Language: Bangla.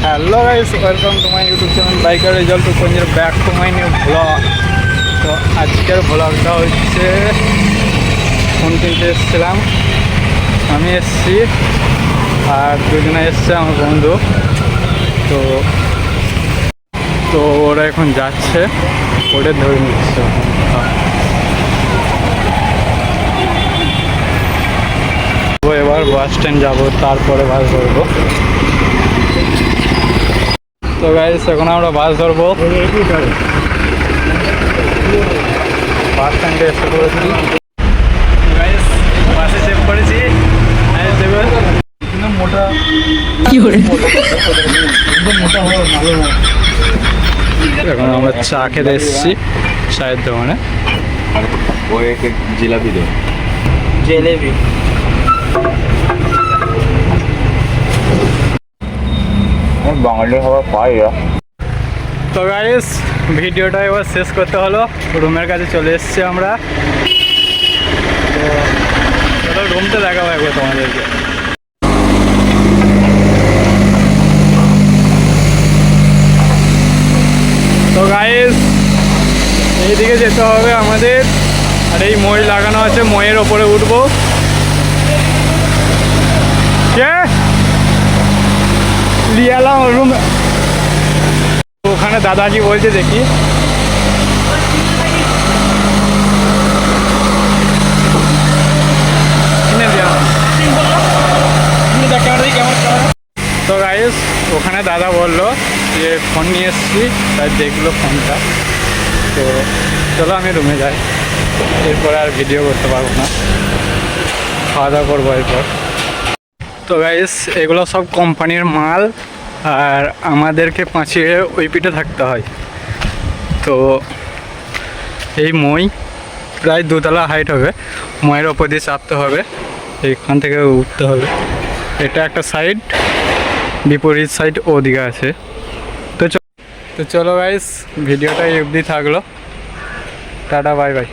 Hello guys, welcome to my YouTube channel biker result two point back to my new blog. তো আজকের ব্লগটা হচ্ছে ফোন কিনতে এসেছিলাম, আমি এসেছি আর দুজনে এসছে আমার বন্ধু। তো তো ওরা এখন যাচ্ছে, ওটা ধরে নিচ্ছে। এবার বাস স্ট্যান্ড যাবো, তারপরে বাস ধরবো। তো গাইস এখন আমরা বাস ধরবো, বাস স্ট্যান্ডে এসে পড়েছি। গাইস বাসে চেক করেছি, মোটা মোটা হওয়া ভালো। এখন আমরা চা খেতে এসেছি চায়ের দোকানে। জিলাপি দো, জিলেবি। বাঙালির খাবার পাই। তো গাইস ভিডিওটা এবার শেষ করতে হলো, রুমের কাছে চলে এসেছি আমরা। তো চলো রুমটা দেখাবো একবার তোমাদেরকে। তো গাইস এইদিকে যেতে হবে আমাদের, আর এই মই লাগানো আছে, মইয়ের ওপরে উঠবো। কে লিয়ালাম রুম, ওখানে দাদাজি বলছে দেখি। তো গাইস ওখানে দাদা বললো যে ফোন নিয়ে এসেছি, তাই দেখলো ফোনটা। তো চলো আমি রুমে যাই, এরপরে আর ভিডিও করতে পারবো না, খাওয়া দাওয়া করবো এরপর। তো গাইস এগুলো সব কোম্পানির মাল, আর আমাদেরকে পাঁচিয়ে ওই পিঠে থাকতে হয়। তো এই মই প্রায় 2 তলা হাইট হবে, ময়ের ওপর দিয়ে চাপতে হবে, এইখান থেকে উঠতে হবে। এটা একটা সাইড, বিপরীত সাইড ওদিকে আছে। তো চলো গাইস ভিডিওটা এই অবধি থাকলো, টাটা বাই বাই।